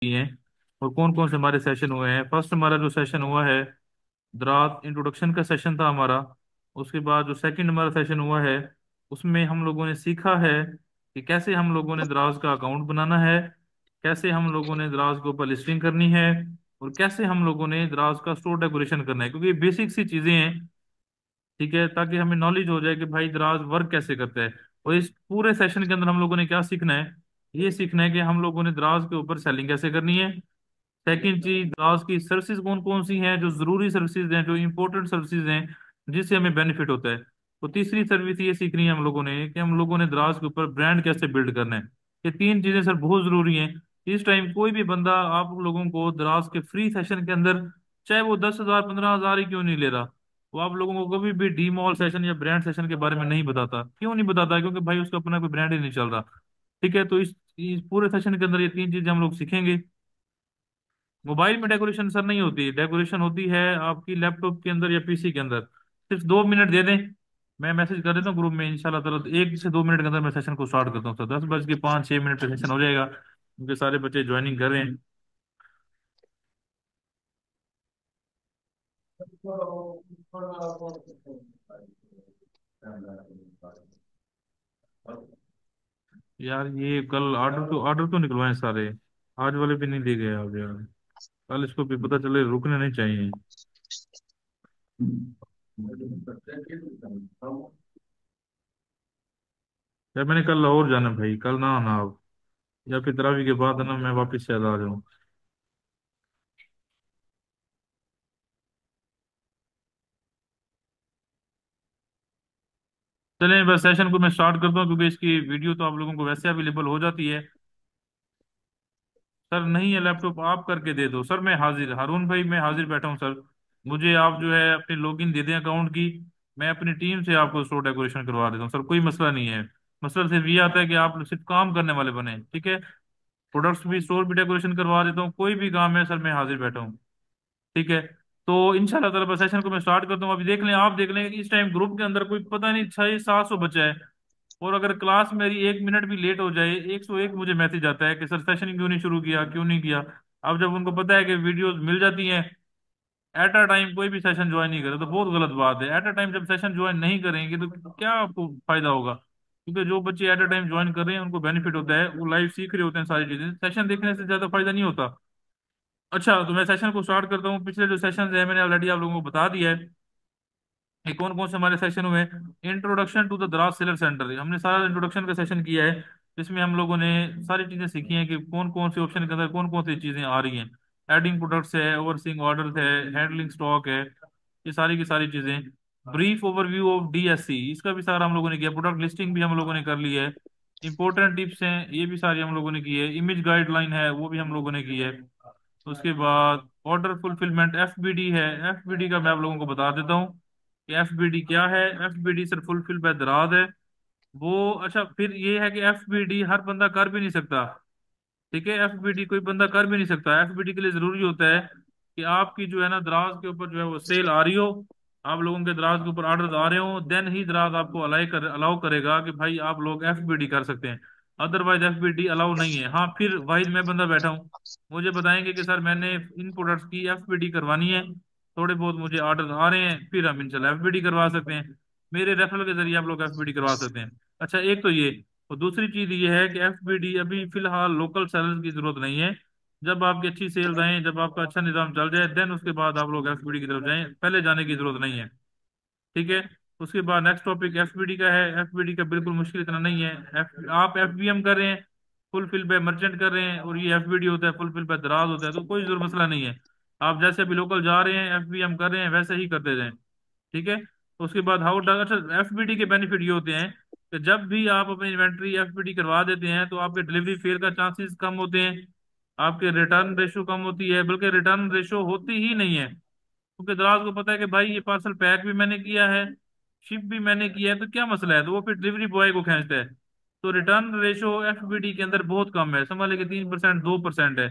की हैं और कौन कौन से हमारे सेशन हुए हैं। फर्स्ट हमारा जो सेशन हुआ है, दराज इंट्रोडक्शन का सेशन था हमारा। उसके बाद जो सेकंड हमारा सेशन हुआ है, उसमें हम लोगों ने सीखा है कि कैसे हम लोगों ने दराज का अकाउंट बनाना है, कैसे हम लोगों ने दराज के ऊपर लिस्टिंग करनी है, और कैसे हम लोगों ने दराज का स्टोर डेकोरेशन करना है, क्योंकि ये बेसिक सी चीजें हैं। ठीक है, ताकि हमें नॉलेज हो जाए कि भाई दराज वर्क कैसे करता है। और इस पूरे सेशन के अंदर हम लोगों ने क्या सीखना है, ये सीखना है कि हम लोगों ने दराज के ऊपर सेलिंग कैसे करनी है। सेकंड चीज, दराज की सर्विसेज कौन कौन सी हैं, जो जरूरी सर्विसेज हैं, जो इंपॉर्टेंट सर्विसेज हैं, जिससे हमें बेनिफिट होता है। तो तीसरी सर्विस ये सीखनी है हम लोगों ने कि हम लोगों ने दराज के ऊपर ब्रांड कैसे बिल्ड करना है। ये तीन चीजें सर बहुत जरूरी हैं। इस टाइम कोई भी बंदा आप लोगों को दराज के फ्री सेशन के अंदर, चाहे वो 10,000 15,000 ही क्यों नहीं ले रहा, वो आप लोगों को कभी भी डी मॉल सेशन या ब्रांड सेशन के बारे में नहीं बताता। क्यों नहीं बताता? क्योंकि भाई उसका अपना कोई ब्रांड ही नहीं चल रहा। ठीक है, तो इस पूरे सेशन के अंदर ये तीन चीजें हम लोग सीखेंगे। मोबाइल में डेकोरेशन सर नहीं होती, डेकोरेशन होती है आपकी लैपटॉप के अंदर या पीसी के अंदर। सिर्फ 2 मिनट दे दें, मैं मैसेज कर देता हूँ ग्रुप में, इंशाल्लाह ताला 1 से 2 मिनट के अंदर मैं सेशन को स्टार्ट करता हूँ। सर 10 बज के 5 6 मिनट पे सेशन हो जाएगा, क्योंकि सारे बच्चे ज्वाइनिंग कर रहे हैं। यार ये कल ऑर्डर तो निकलवाए सारे, आज वाले भी नहीं दे गए आप यार। कल इसको भी पता चले, रुकने नहीं चाहिए। यार मैंने कल लाहौर जाना भाई, कल ना आना आप, या फिर तरावी के बाद ना मैं वापस शायद आ जाऊँ। चलें बस सेशन को मैं स्टार्ट करता हूँ, क्योंकि इसकी वीडियो तो आप लोगों को वैसे अवेलेबल हो जाती है। सर नहीं है लैपटॉप, आप करके दे दो सर, मैं हाजिर, हारून भाई मैं हाजिर बैठा हूँ सर। मुझे आप जो है अपनी लॉगिन दे दें अकाउंट की, मैं अपनी टीम से आपको स्टोर डेकोरेशन करवा देता हूँ सर, कोई मसला नहीं है। मसला सिर्फ ये आता है कि आप सिर्फ काम करने वाले बने, ठीक है। प्रोडक्ट्स भी, स्टोर भी डेकोरेशन करवा देता हूँ, कोई भी काम है सर मैं हाजिर बैठा हूँ। ठीक है, तो इंशाल्लाह ताला बस सेशन को मैं स्टार्ट करता हूँ। अभी देख लें, आप देख लें कि इस टाइम ग्रुप के अंदर कोई पता नहीं 600 700 बच्चा है, और अगर क्लास मेरी 1 मिनट भी लेट हो जाए, 101 मुझे मैसेज आता है कि सर सेशन क्यों नहीं शुरू किया, क्यों नहीं किया। अब जब उनको पता है कि वीडियोस मिल जाती हैं, एट अ टाइम कोई भी सेशन ज्वाइन नहीं करे तो बहुत गलत बात है। एट अ टाइम जब सेशन ज्वाइन नहीं करेंगे तो क्या आपको फायदा होगा, क्योंकि जो बच्चे एट अ टाइम ज्वाइन कर रहे हैं उनको बेनिफिट होता है, वो लाइव सीख रहे होते हैं सारी चीजें, सेशन देखने से ज्यादा फायदा नहीं होता। अच्छा, तो मैं सेशन को स्टार्ट करता हूँ। पिछले जो सेशन है मैंने ऑलरेडी आप लोगों को बता दिया है ये कौन कौन से हमारे सेशन हुए। इंट्रोडक्शन टू द दराज सेलर सेंटर, हमने सारा इंट्रोडक्शन का सेशन किया है, जिसमें हम लोगों ने सारी चीजें सीखी हैं कि कौन कौन से ऑप्शन के अंदर कौन कौन सी चीजें आ रही हैं। एडिंग प्रोडक्ट्स है, ओवरसीइंग ऑर्डर है, हैंडलिंग स्टॉक है, ये सारी की सारी चीजें। ब्रीफ ओवरव्यू ऑफ डीएससी, इसका भी सारा हम लोगों ने किया। प्रोडक्ट लिस्टिंग भी हम लोगों ने कर ली है। इंपॉर्टेंट टिप्स हैं, ये भी सारी हम लोगों ने की है। इमेज गाइडलाइन है, वो भी हम लोगों ने की है। उसके बाद ऑर्डर फुलफिलमेंट एफबीडी है, एफबीडी का मैं आप लोगों को बता देता हूँ कि एफबीडी क्या है। एफबीडी सर फुलफिल बाय दराज है वो। अच्छा, फिर ये है कि एफबीडी हर बंदा कर भी नहीं सकता। ठीक है, एफबीडी कोई बंदा कर भी नहीं सकता। एफबीडी के लिए जरूरी होता है कि आपकी जो है ना दराज के ऊपर जो है वो सेल आ रही हो, आप लोगों के दराज के ऊपर ऑर्डर आ रहे हो, देन ही दराज आपको अलाउ करेगा कि भाई आप लोग एफबीडी कर सकते हैं। अदरवाइज एफबीडी अलाउ नहीं है। हाँ, फिर वाहिद मैं बंदा बैठा हूँ, मुझे बताएंगे कि सर मैंने इन प्रोडक्ट्स की एफबीडी करवानी है, थोड़े बहुत मुझे ऑर्डर आ रहे हैं, फिर हम इंशाल्लाह एफबीडी करवा सकते हैं। मेरे रेफरल के जरिए आप लोग एफबीडी करवा सकते हैं। अच्छा, एक तो ये, और दूसरी चीज ये है कि एफबीडी अभी फिलहाल लोकल सेलर्स की जरूरत नहीं है। जब आपकी अच्छी सेल्स आए, जब आपका अच्छा निज़ाम चल जाए, देन उसके बाद आप लोग एफबीडी की तरफ जाएं, पहले जाने की जरूरत नहीं है। ठीक है, उसके बाद नेक्स्ट टॉपिक एफबीडी का है। एफबीडी का बिल्कुल मुश्किल इतना नहीं है। आप एफबीएम कर रहे हैं, फुलफिल बाय मर्चेंट कर रहे हैं, और ये एफबीडी होता है फुलफिल बाय दराज होता है, तो कोई जरूर मसला नहीं है। आप जैसे अभी लोकल जा रहे हैं एफबीएम कर रहे हैं, वैसे ही करते जाएं। ठीक है, उसके बाद हाउ डज, अच्छा एफबीडी के बेनिफिट ये होते हैं कि जब भी आप अपनी इन्वेंट्री एफबीडी करवा देते हैं तो आपके डिलीवरी फेयर का चांसेस कम होते हैं, आपके रिटर्न रेशो कम होती है, बल्कि रिटर्न रेशो होती ही नहीं है, क्योंकि दराज को पता है कि भाई ये पार्सल पैक भी मैंने किया है, शिप भी मैंने किया है, तो क्या मसला है, तो वो फिर डिलीवरी बॉय को खींचता है। तो रिटर्न रेशो एफबीडी के अंदर बहुत कम है, समझ लीजिए 3% 2% है।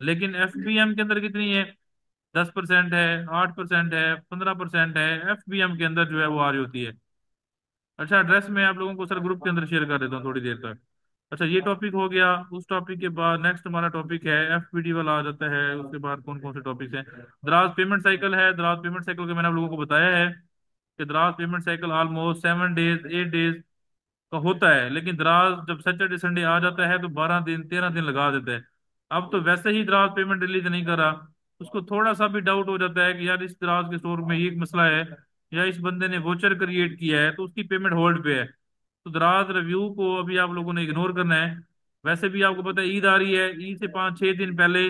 लेकिन एफबीएम के अंदर कितनी है, 10% है, 8% है, 15% है, एफबीएम के अंदर जो है वो आ रही होती है। अच्छा, एड्रेस मैं आप लोगों को सर ग्रुप के अंदर शेयर कर देता हूँ थोड़ी देर तक। अच्छा, ये टॉपिक हो गया। उस टॉपिक के बाद नेक्स्ट हमारा टॉपिक है एफपीडी वाला आ जाता है। उसके बाद कौन कौन से टॉपिक्स हैं? दराज पेमेंट साइकिल है। दराज पेमेंट साइकिल का मैंने आप लोगों को बताया है कि दराज payment cycle almost 7 days 8 days का होता है, लेकिन दराज जब सैटरडे संडे आ जाता है तो 12 दिन 13 दिन लगा देता है। अब तो वैसे ही दराज पेमेंट रिलीज नहीं कर रहा, उसको थोड़ा सा भी डाउट हो जाता है कि यार इस दराज के स्टोर में ये मसला है, या इस बंदे ने वोचर क्रिएट किया है तो उसकी पेमेंट होल्ड पे है। तो दराज रिव्यू को अभी आप लोगों ने इग्नोर करना है। वैसे भी आपको पता है ईद आ रही है, ईद से 5 6 दिन पहले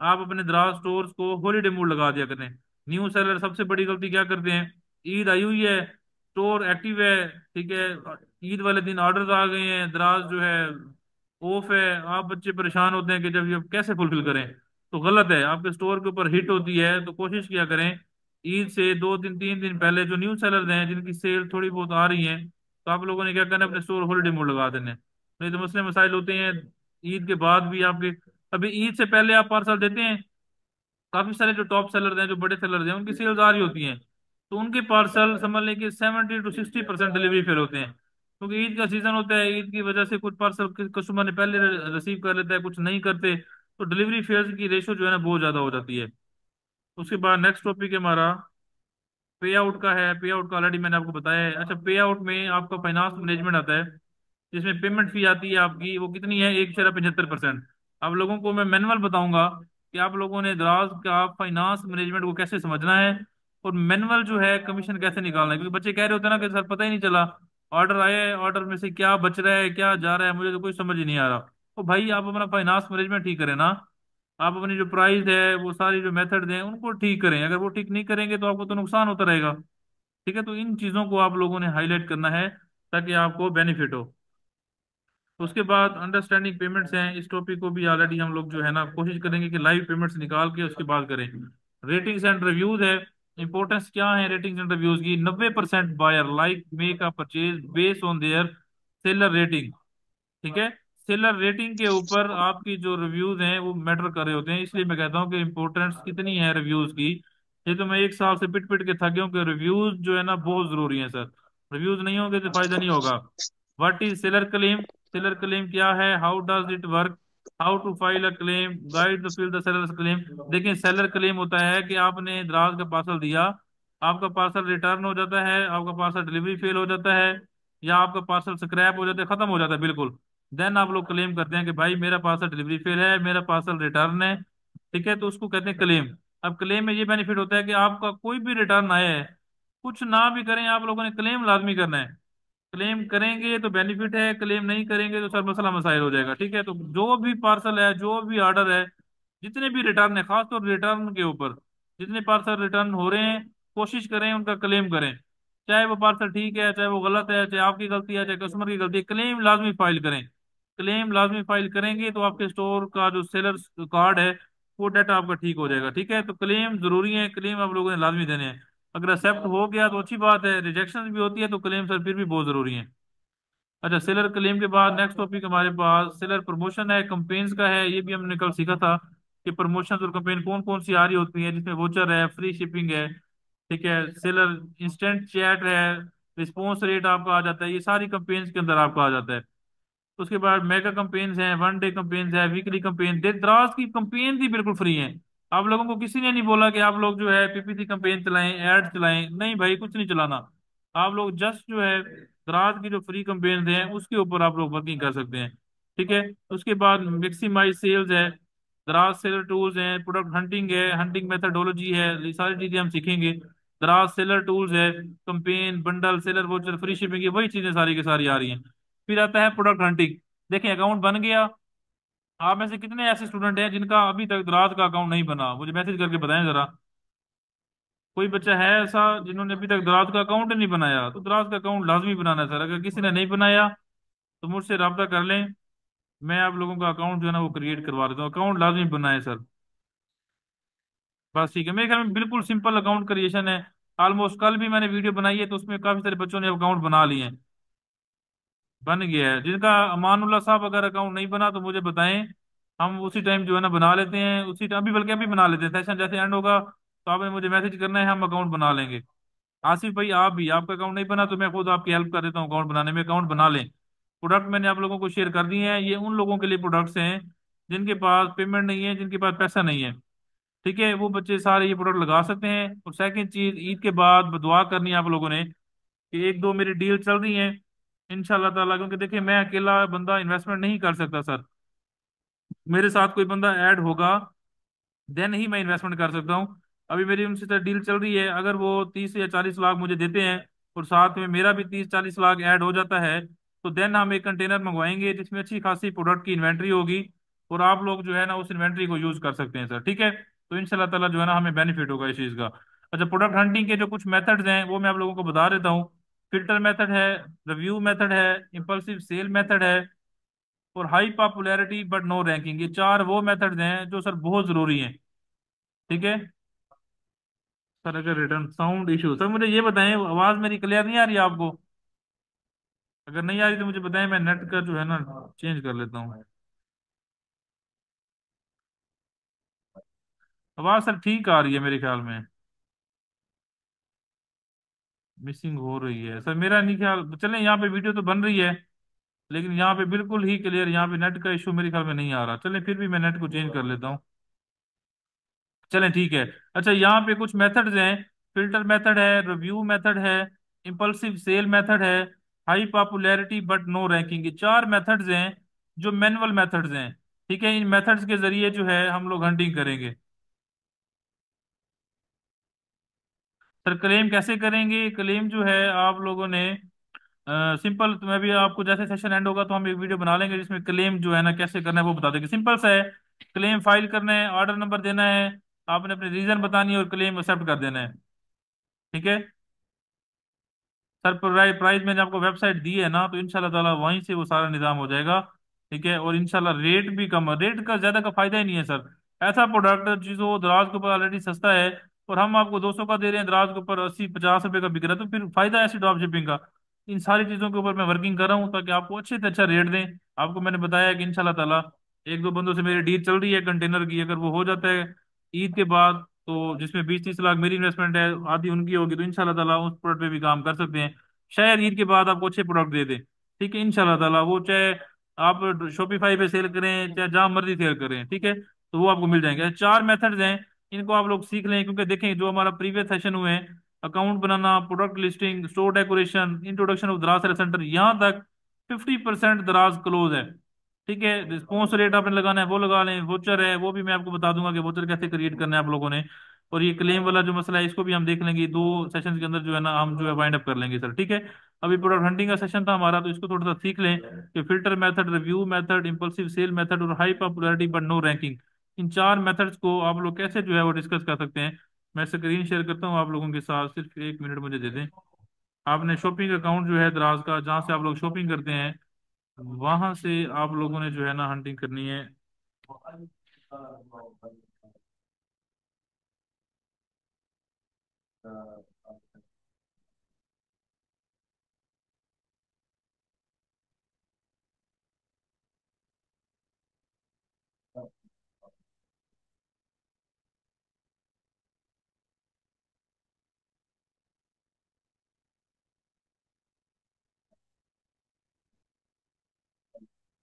आप अपने दराज स्टोर्स को हॉलीडे मोड लगा दिया करें। न्यू सेलर सबसे बड़ी गलती क्या करते हैं? ईद आई हुई है, स्टोर एक्टिव है, ठीक है, ईद वाले दिन ऑर्डर आ गए हैं, दराज जो है ऑफ है, आप बच्चे परेशान होते हैं कि जब ये कैसे फुलफिल करें। तो गलत है, आपके स्टोर के ऊपर हिट होती है तो कोशिश किया करें ईद से 2 दिन 3 दिन पहले जो न्यू सेलर हैं जिनकी सेल थोड़ी बहुत आ रही है, तो आप लोगों ने क्या करना है, अपने स्टोर हॉलीडे मोड लगा देने। नहीं तो मसले मसाइल होते हैं ईद के बाद भी आपके। अभी ईद से पहले आप पार्सल देते हैं, काफी सारे जो टॉप सेलर हैं जो बड़े सेलर हैं उनकी सेल्स आ रही होती हैं, तो उनके पार्सल समझ लें कि 70 to 60% डिलीवरी फेल होते हैं, क्योंकि ईद का सीजन होता है। ईद की वजह से कुछ पार्सल कस्टमर ने पहले रिसीव कर लेता है, कुछ नहीं करते, तो डिलीवरी फेल्स की रेशो जो है ना बहुत ज्यादा हो जाती है। उसके बाद नेक्स्ट टॉपिक है हमारा पे आउट का है। पे आउट का ऑलरेडी मैंने आपको बताया है। अच्छा, पे आउट में आपका फाइनेंस मैनेजमेंट आता है, जिसमें पेमेंट फी आती है आपकी, वो कितनी है? 1.75%। अब लोगों को मैं मैनुअल बताऊंगा कि आप लोगों ने दराज का फाइनेंस मैनेजमेंट को कैसे समझना है, और मैनुअल जो है कमीशन कैसे निकालना है। क्योंकि बच्चे कह रहे होते हैं ना कि सर पता ही नहीं चला, ऑर्डर आया है, ऑर्डर में से क्या बच रहा है क्या जा रहा है, मुझे तो कोई समझ ही नहीं आ रहा। तो भाई आप अपना फाइनेंस मैनेजमेंट ठीक करें ना। आप अपनी जो प्राइस है वो सारी जो मेथड हैं उनको ठीक करें, अगर वो ठीक नहीं करेंगे तो आपको तो नुकसान होता रहेगा। ठीक है, तो इन चीजों को आप लोगों ने हाईलाइट करना है ताकि आपको बेनिफिट हो। उसके बाद अंडरस्टैंडिंग पेमेंट्स हैं, इस टॉपिक को भी ऑलरेडी हम लोग जो है ना कोशिश करेंगे कि लाइव पेमेंट्स निकाल के उसके बाद करें। रेटिंग्स एंड रिव्यूज है। इंपॉर्टेंस क्या है रेटिंग्स एंड रिव्यूज की? 90% buyer like make a purchase based on their seller rating. ठीक है, सेलर रेटिंग के ऊपर आपकी जो रिव्यूज हैं वो मैटर कर रहे होते हैं, इसलिए मैं कहता हूँ कि इंपॉर्टेंस कितनी है रिव्यूज की। ये तो मैं 1 साल से पिट पिट के थक गया हूँ कि रिव्यूज जो है ना बहुत जरूरी है सर। रिव्यूज नहीं होंगे तो फायदा नहीं होगा। What is seller claim? Seller claim क्या है? How does it work? How to file a claim? Guide to fill the seller claim. देखिए, सेलर क्लेम होता है कि आपने दराज का पार्सल दिया, आपका पार्सल रिटर्न हो जाता है, आपका पार्सल डिलीवरी फेल हो जाता है, या आपका पार्सल स्क्रैप हो जाता है, खत्म हो जाता है बिल्कुल। देन आप लोग क्लेम करते हैं कि भाई मेरा पार्सल डिलीवरी फेल है, मेरा पार्सल रिटर्न है। ठीक है, तो उसको कहते हैं क्लेम। अब क्लेम में ये बेनिफिट होता है कि आपका कोई भी रिटर्न आया है, कुछ ना भी करें आप लोगों ने क्लेम लाजमी करना है। क्लेम करेंगे तो बेनिफिट है, क्लेम नहीं करेंगे तो सर मसला मसाइल हो जाएगा। ठीक है, तो जो भी पार्सल है, जो भी ऑर्डर है, जितने भी रिटर्न है, खासतौर रिटर्न के ऊपर जितने पार्सल रिटर्न हो रहे हैं, कोशिश करें उनका क्लेम करें। चाहे वो पार्सल ठीक है, चाहे वो गलत है, चाहे आपकी गलती है, चाहे कस्टमर की गलती है, क्लेम लाजमी फाइल करें। क्लेम लाजमी फाइल करेंगे तो आपके स्टोर का जो सेलर कार्ड है वो डाटा आपका ठीक हो जाएगा। ठीक है, तो क्लेम जरूरी है, क्लेम आप लोगों ने लाजमी देने हैं। अगर एक्सेप्ट हो गया तो अच्छी बात है, रिजेक्शन भी होती है तो क्लेम सर फिर भी बहुत जरूरी है। अच्छा, सेलर क्लेम के बाद नेक्स्ट टॉपिक हमारे पास सेलर प्रमोशन है, कंपेन्स का है। ये भी हमने कल सीखा था कि प्रमोशन और कंपेन कौन कौन सी आ रही होती है, जिसमें वोचर है, फ्री शिपिंग है, ठीक है, सेलर इंस्टेंट चैट है, रिस्पॉन्स रेट आपका आ जाता है, ये सारी कंपेन्स के अंदर आपका आ जाता है। उसके बाद मेगा कंपेन्स हैं, वन डे कंपेन्स है, वीकली कंपेन, दराज की कंपेन ही बिल्कुल फ्री है। आप लोगों को किसी ने नहीं बोला कि आप लोग जो है पीपीसी कंपेन चलाएं, एड चलाएं, नहीं भाई कुछ नहीं चलाना। आप लोग जस्ट जो है दराज की जो फ्री कंपेन हैं उसके ऊपर आप लोग वर्किंग कर सकते हैं। ठीक है, उसके बाद मैक्सिमाइज सेल्स है, दराज सेलर टूल्स हैं, प्रोडक्ट हंटिंग है, हंटिंग मेथडोलॉजी है, ये सारी चीजें हम सीखेंगे। दराज सेलर टूल्स है, campaign, bundle, seller voucher, free shipping, ये वही चीजें सारी की सारी आ रही हैं। फिर आता है प्रोडक्ट हंटिंग। देखिए, अकाउंट बन गया, आप में से कितने ऐसे स्टूडेंट हैं जिनका अभी तक दराज का अकाउंट नहीं बना? मुझे मैसेज करके बताएं जरा। कोई बच्चा है ऐसा जिन्होंने अभी तक दराज का अकाउंट नहीं बनाया? तो दराज का अकाउंट लाजमी बनाना है सर। अगर किसी ने नहीं बनाया तो मुझसे रब्ता कर लें, मैं आप लोगों का अकाउंट जो है ना वो क्रिएट करवा देता हूँ। अकाउंट लाजमी बनाए सर। बस ठीक है, मेरे ख्याल में बिल्कुल सिंपल अकाउंट क्रिएशन है। ऑलमोस्ट कल भी मैंने वीडियो बनाई है तो उसमें काफी सारे बच्चों ने अकाउंट बना लिए हैं, बन गया है। जिनका अमानुल्लाह साहब अगर अकाउंट नहीं बना तो मुझे बताएं, हम उसी टाइम जो है ना बना लेते हैं, उसी टाइम अभी, बल्कि अभी बना लेते हैं, सेशन जैसे एंड होगा तो आपने मुझे मैसेज करना है, हम अकाउंट बना लेंगे। आसिफ भाई, आप भी, आपका अकाउंट नहीं बना तो मैं खुद आपकी हेल्प कर देता हूँ अकाउंट बनाने में, अकाउंट बना लें। प्रोडक्ट मैंने आप लोगों को शेयर कर दिए हैं, ये उन लोगों के लिए प्रोडक्ट्स हैं जिनके पास पेमेंट नहीं है, जिनके पास पैसा नहीं है। ठीक है, वो बच्चे सारे ये प्रोडक्ट लगा सकते हैं। और सेकंड चीज, ईद के बाद दुआ करनी है आप लोगों ने कि एक दो मेरी डील चल रही हैं इंशाल्लाह ताला, क्योंकि देखिए मैं अकेला बंदा इन्वेस्टमेंट नहीं कर सकता सर, मेरे साथ कोई बंदा ऐड होगा देन ही मैं इन्वेस्टमेंट कर सकता हूँ। अभी मेरी उनसे तो डील चल रही है, अगर वो 30 या 40 लाख मुझे देते हैं और साथ में मेरा भी 30 40 लाख ऐड हो जाता है, तो देन हम एक कंटेनर मंगवाएंगे जिसमें अच्छी खासी प्रोडक्ट की इन्वेंट्री होगी, और आप लोग जो है ना उस इन्वेंट्री को यूज कर सकते हैं सर। ठीक है, तो इंशाल्लाह ताला जो है ना हमें बेनिफिट होगा इस चीज़ का। अच्छा, प्रोडक्ट हंटिंग के जो कुछ मेथड्स हैं वो मैं आप लोगों को बता देता हूँ। फिल्टर मेथड है, रिव्यू मेथड है, इम्पल्सिव सेल मेथड है, और high popularity but no ranking. ये चार वो मेथड्स हैं जो सर बहुत जरूरी हैं। ठीक है सर, अगर रिटर्न साउंड इशू, सर मुझे ये बताएं, आवाज मेरी क्लियर नहीं आ रही है आपको? अगर नहीं आ रही तो मुझे बताएं, मैं नेट का जो है ना चेंज कर लेता हूँ। आवाज सर ठीक आ रही है मेरे ख्याल में। मिसिंग हो रही है सर, मेरा नहीं ख्याल, चलें यहाँ पे वीडियो तो बन रही है लेकिन यहाँ पे बिल्कुल ही क्लियर, यहाँ पे नेट का इशू मेरे ख्याल में नहीं आ रहा। चलें फिर भी मैं नेट को चेंज कर लेता हूँ। चलें ठीक है। अच्छा, यहाँ पे कुछ मेथड्स हैं। फिल्टर मेथड है, रिव्यू मेथड है, इम्पल्सिव सेल मेथड है, high popularity but no ranking. ये चार मेथड्स हैं जो मैनुअल मेथड्स हैं। ठीक है, इन मेथड्स के जरिए जो है हम लोग हंटिंग करेंगे। सर क्लेम कैसे करेंगे? क्लेम जो है आप लोगों ने सिंपल, तो मैं भी आपको जैसे सेशन एंड होगा तो हम एक वीडियो बना लेंगे जिसमें क्लेम जो है ना कैसे करना है वो बता देंगे। सिंपल सा है, क्लेम फाइल करना है, ऑर्डर नंबर देना है, आपने अपने रीजन बतानी है और क्लेम एक्सेप्ट कर देना है। ठीक है सर, प्राइस मैंने आपको वेबसाइट दी है ना, तो इंशाल्लाह ताला वहीं से वो सारा निजाम हो जाएगा। ठीक है, और इंशाल्लाह रेट भी कम, रेट का ज्यादा का फायदा ही नहीं है सर। ऐसा प्रोडक्ट जिसको दराज के ऊपर ऑलरेडी सस्ता है और हम आपको 200 का दे रहे हैं, दराज के ऊपर 80 50 रुपए का बिक रहा है, तो फिर फायदा है ऐसी ड्रॉप शिपिंग का। इन सारी चीजों के ऊपर मैं वर्किंग कर रहा हूँ ताकि आपको अच्छे से अच्छा रेट दें। आपको मैंने बताया कि इंशाल्लाह ताला एक दो बंदों से मेरी डील चल रही है कंटेनर की, अगर वो हो जाता है ईद के बाद, तो जिसमें 20 30 लाख मेरी इन्वेस्टमेंट है, आधी उनकी होगी, तो इंशाल्लाह ताला उस प्रोडक्ट पे भी काम कर सकते हैं। शायद ईद के बाद आपको अच्छे प्रोडक्ट दे दे। ठीक है इंशाल्लाह ताला, वो चाहे आप शॉपिफाई पे सेल करें चाहे जहां मर्जी सेल करें, ठीक है, तो वो आपको मिल जाएंगे। चार मेथड्स हैं, इनको आप लोग सीख लें, क्योंकि देखें जो हमारा प्रीवियस सेशन हुए हैं, account banana, product listing, store decoration, introduction of दराज सेल सेंटर, यहाँ तक 50% दराज क्लोज है। ठीक है, रिस्पॉन्स रेट आपने लगाना है वो लगा लें, वोचर है वो भी मैं आपको बता दूंगा कि वोचर कैसे क्रिएट करना है आप लोगों ने। और ये क्लेम वाला जो मसला है इसको भी हम देख लेंगे, दो सेशन के अंदर जो है ना हम जो है वाइंड अप कर लेंगे सर। ठीक है, अभी प्रोडक्ट हंटिंग का सेशन था हमारा, तो इसको थोड़ा सा सीख लें कि filter method, review method, impulsive sale method और high popularity but no ranking, इन चार मेथड्स को आप लोग कैसे जो है वो डिस्कस कर सकते हैं। मैं स्क्रीन शेयर करता हूँ आप लोगों के साथ, सिर्फ 1 मिनट मुझे दे दें। आपने शॉपिंग अकाउंट जो है दराज का, जहाँ से आप लोग शॉपिंग करते हैं, वहां से आप लोगों ने जो है ना हंटिंग करनी है।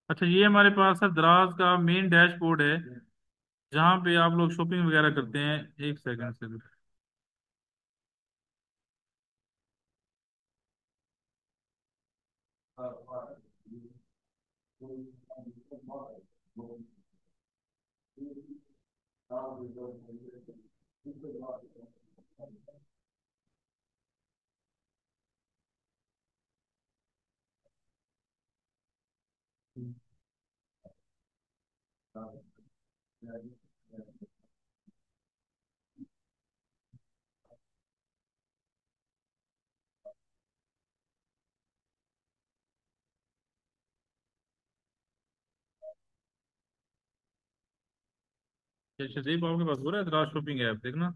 अच्छा, ये हमारे पास सर दराज का मेन डैशबोर्ड है जहाँ पे आप लोग शॉपिंग वगैरह करते हैं। एक सेकंड से, अच्छा दीप आपके पास हो रहा है दराज शॉपिंग ऐप देखना?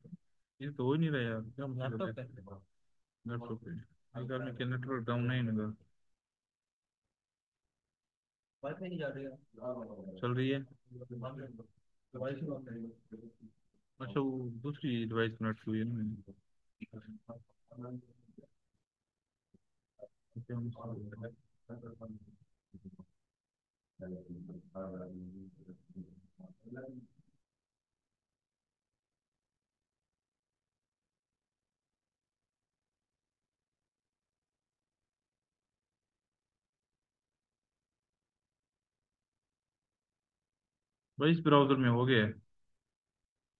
ये तो हो ही नहीं रहा यार, क्या लैपटॉप पे? लैपटॉप पे मेरे ख्याल में क्या नेटवर्क डाउन नहीं होगा। वाईफाई नहीं जा रही है, चल रही है। अच्छा, वो दूसरी डिवाइस कनेक्ट हुई है ना। भाई इस ब्राउजर में हो गया है,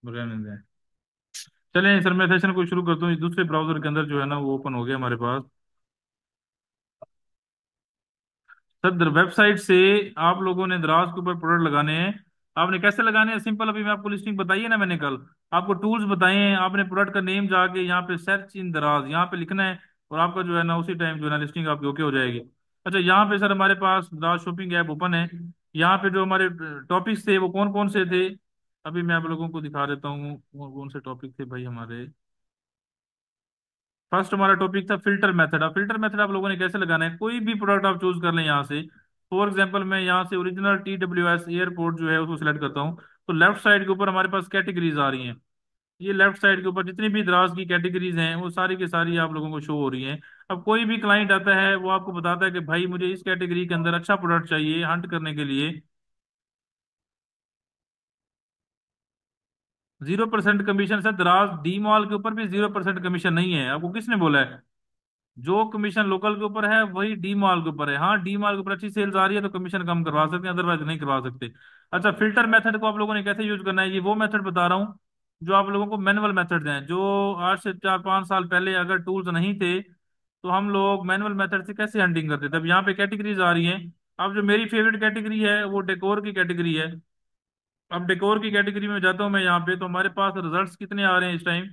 रहने दें। चलें सर, मैं सेशन को शुरू करता हूँ। दूसरे ब्राउजर के अंदर जो है ना वो ओपन हो गया हमारे पास। सर वेबसाइट से आप लोगों ने दराज के ऊपर प्रोडक्ट लगाने हैं। आपने कैसे लगाने हैं? सिंपल, अभी मैं आपको लिस्टिंग बताइए ना, मैंने कल आपको टूल्स बताए हैं। आपने प्रोडक्ट का नेम जाके यहाँ पे सर्च इन दराज यहाँ पे लिखना है, और आपका जो है ना उसी टाइम जो है ना लिस्टिंग आपकी ओके हो जाएगी। अच्छा, यहाँ पे सर हमारे पास दराज शॉपिंग ऐप ओपन है। यहाँ पे जो हमारे टॉपिक्स थे वो कौन कौन से थे, अभी मैं आप लोगों को दिखा देता हूँ कौन कौन से टॉपिक थे भाई हमारे। फर्स्ट हमारा टॉपिक था फिल्टर मेथड। अब फिल्टर मेथड आप लोगों ने कैसे लगाना है, कोई भी प्रोडक्ट आप चूज कर लें यहाँ से। फॉर एग्जांपल मैं यहाँ से ओरिजिनल TWS एयरपोर्ट जो है उसको सिलेक्ट करता हूँ, तो लेफ्ट साइड के ऊपर हमारे पास कैटेगरीज आ रही हैं। ये लेफ्ट साइड के ऊपर जितनी भी दराज की कैटेगरीज हैं वो सारी की सारी आप लोगों को शो हो रही हैं। अब कोई भी क्लाइंट आता है वो आपको बताता है कि भाई मुझे इस कैटेगरी के अंदर अच्छा प्रोडक्ट चाहिए हंट करने के लिए। 0% कमीशन सर, दराज डी मॉल के ऊपर भी 0% कमीशन नहीं है। आपको किसने बोला है? जो कमीशन लोकल के ऊपर है वही डी मॉल के ऊपर है। हाँ, डी मॉल के ऊपर अच्छी सेल्स आ रही है तो कमीशन कम करवा सकते हैं, अदरवाइज नहीं करवा सकते। अच्छा, फिल्टर मेथड को आप लोगों ने कैसे यूज करना है, ये वो मेथड बता रहा हूँ जो आप लोगों को मैनुअल मेथड हैं। जो आज से 4-5 साल पहले अगर टूल्स नहीं थे तो हम लोग मैनुअल मेथड से कैसे हंटिंग करते थे। अब यहाँ पे कैटेगरीज आ रही हैं। अब जो मेरी फेवरेट कैटेगरी है वो डेकोर की कैटेगरी है। अब डेकोर की कैटेगरी में जाता हूँ मैं यहाँ पे, तो हमारे पास रिजल्ट्स कितने आ रहे हैं इस टाइम?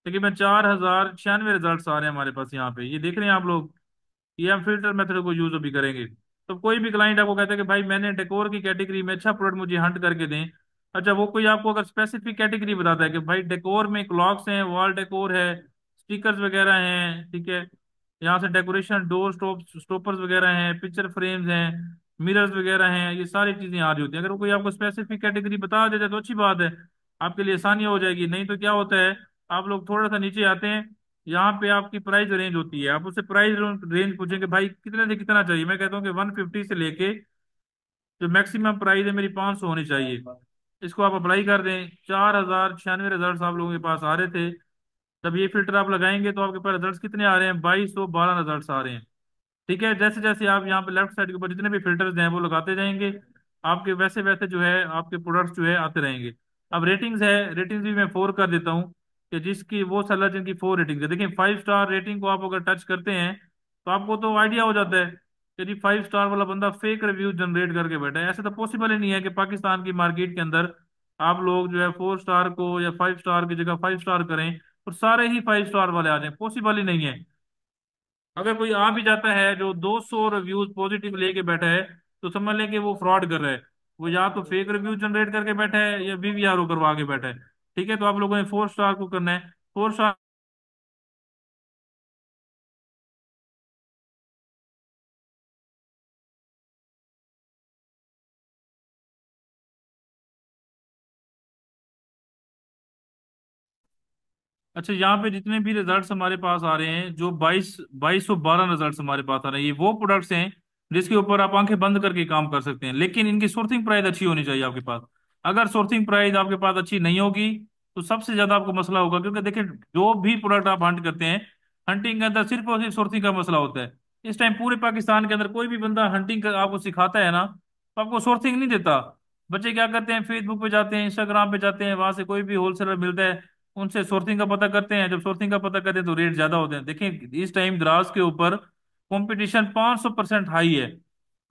तकरीबन 4096 रिजल्ट्स आ रहे हैं हमारे पास यहाँ पे, ये देख रहे हैं आप लोग। ये हम फिल्टर मेथड को यूज अभी करेंगे। तो कोई भी क्लाइंट आपको कहता है कि भाई मैंने डेकोर की कैटेगरी में अच्छा प्रोडक्ट मुझे हंट करके दें। अच्छा, वो कोई आपको अगर स्पेसिफिक कैटेगरी बताता है कि भाई डेकोर में क्लॉक्स हैं, वॉल डेकोर है, स्टिकर्स वगैरह हैं, ठीक है, यहाँ से डेकोरेशन डोर स्टॉपर्स वगैरह हैं, पिक्चर फ्रेम्स हैं, मिरर्स वगैरह हैं, ये सारी चीजें आ रही होती हैं। अगर कोई आपको स्पेसिफिक कैटेगरी बता देता है तो अच्छी बात है, आपके लिए आसानी हो जाएगी। नहीं तो क्या होता है, आप लोग थोड़ा सा नीचे आते हैं, यहाँ पे आपकी प्राइस रेंज होती है, आप उससे प्राइस रेंज पूछेंगे भाई कितने से कितना चाहिए, मैं कहता हूँ कि 150 से लेके जो मैक्सिमम प्राइस है मेरी 500 होनी चाहिए। इसको आप अप्लाई कर दें। 4096 रिजल्ट आप लोगों के पास आ रहे थे। जब ये फिल्टर आप लगाएंगे तो आपके पास रिजल्ट कितने आ रहे हैं? 2212 रिजल्ट आ रहे हैं। ठीक है, जैसे जैसे आप यहाँ पे लेफ्ट साइड के ऊपर जितने भी फिल्टर्स हैं वो लगाते जाएंगे, आपके वैसे वैसे जो है आपके प्रोडक्ट्स जो है आते रहेंगे। अब रेटिंग्स है, रेटिंग्स भी मैं 4 कर देता हूँ कि जिसकी वो सेलर जिनकी 4 रेटिंग है। देखिए 5 स्टार रेटिंग को आप अगर टच करते हैं तो आपको तो आइडिया हो जाता है कि जी 5 स्टार वाला बंदा फेक रिव्यू जनरेट करके बैठा है। ऐसा तो पॉसिबल ही नहीं है कि पाकिस्तान की मार्केट के अंदर आप लोग जो है 4 स्टार को या 5 स्टार की जगह 5 स्टार करें और सारे ही 5 स्टार वाले आ जाएं, पॉसिबल ही नहीं है। अगर कोई आ भी जाता है जो 200 रिव्यूज पॉजिटिव लेके बैठा है तो समझ लें कि वो फ्रॉड कर रहा है। वो या तो फेक रिव्यू जनरेट करके बैठा है या VVRO करवा के बैठा है। ठीक है, तो आप लोगों ने 4 स्टार को करना है। 4 स्टार। अच्छा, यहाँ पे जितने भी रिजल्ट्स हमारे पास आ रहे हैं, जो 2212 रिजल्ट्स हमारे पास आ रहे हैं, ये वो प्रोडक्ट्स हैं जिसके ऊपर आप आंखें बंद करके काम कर सकते हैं, लेकिन इनकी सोर्सिंग प्राइस अच्छी होनी चाहिए आपके पास। अगर सोर्सिंग प्राइस आपके पास अच्छी नहीं होगी तो सबसे ज्यादा आपको मसला होगा, क्योंकि देखिए जो भी प्रोडक्ट आप हंट करते हैं, हंटिंग के अंदर सिर्फ और सिर्फ सोर्सिंग का मसला होता है। इस टाइम पूरे पाकिस्तान के अंदर कोई भी बंदा हंटिंग का आपको सिखाता है ना तो आपको सोर्सिंग नहीं देता। बच्चे क्या करते हैं, फेसबुक पे जाते हैं, इंस्टाग्राम पे जाते हैं, वहां से कोई भी होलसेलर मिलता है उनसे सोर्सिंग का पता करते हैं। जब सोर्सिंग का पता करते हैं तो रेट ज्यादा होते हैं। देखें इस टाइम द्रास के ऊपर कंपटीशन 500% हाई है।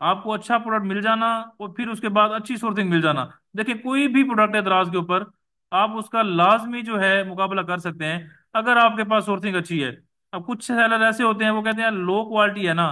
आपको अच्छा प्रोडक्ट मिल जाना और फिर उसके बाद अच्छी सोर्सिंग मिल जाना। देखिए कोई भी प्रोडक्ट है द्रास के ऊपर, आप उसका लाजमी जो है मुकाबला कर सकते हैं अगर आपके पास सोर्सिंग अच्छी है। अब कुछ सेलर ऐसे होते हैं वो कहते हैं लो क्वालिटी है ना,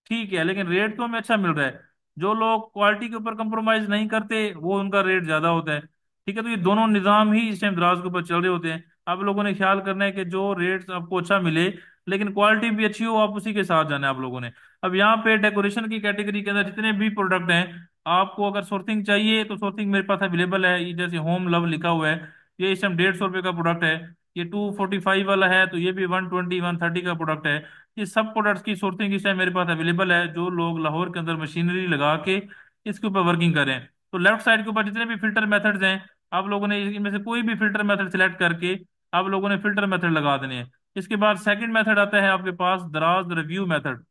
ठीक है, लेकिन रेट तो हमें अच्छा मिल रहा है। जो लोग क्वालिटी के ऊपर कंप्रोमाइज नहीं करते वो उनका रेट ज्यादा होता है। ठीक है, तो ये दोनों निजाम ही इस टाइम दराज के ऊपर चल रहे होते हैं। आप लोगों ने ख्याल करना है कि जो रेट्स आपको अच्छा मिले लेकिन क्वालिटी भी अच्छी हो, आप उसी के साथ जाना है आप लोगों ने। अब यहाँ पे डेकोरेशन की कैटेगरी के अंदर जितने भी प्रोडक्ट हैं, आपको अगर सोर्सिंग चाहिए तो सोर्सिंग मेरे पास अवेलेबल है। ये जैसे होम लव लिखा हुआ है, ये इस टाइम 150 रुपये का प्रोडक्ट है। ये 245 वाला है तो ये भी 120 130 का प्रोडक्ट है। ये सब प्रोडक्ट्स की सोर्सिंग इस टाइम मेरे पास अवेलेबल है। जो लोग लाहौर के अंदर मशीनरी लगा के इसके ऊपर वर्किंग करें। तो लेफ्ट साइड के ऊपर जितने भी फिल्टर मेथड्स हैं, आप लोगों ने इनमें से कोई भी फिल्टर मेथड सिलेक्ट करके आप लोगों ने फिल्टर मेथड लगा देने हैं। इसके बाद सेकंड मेथड आता है आपके पास दराज रिव्यू मेथड।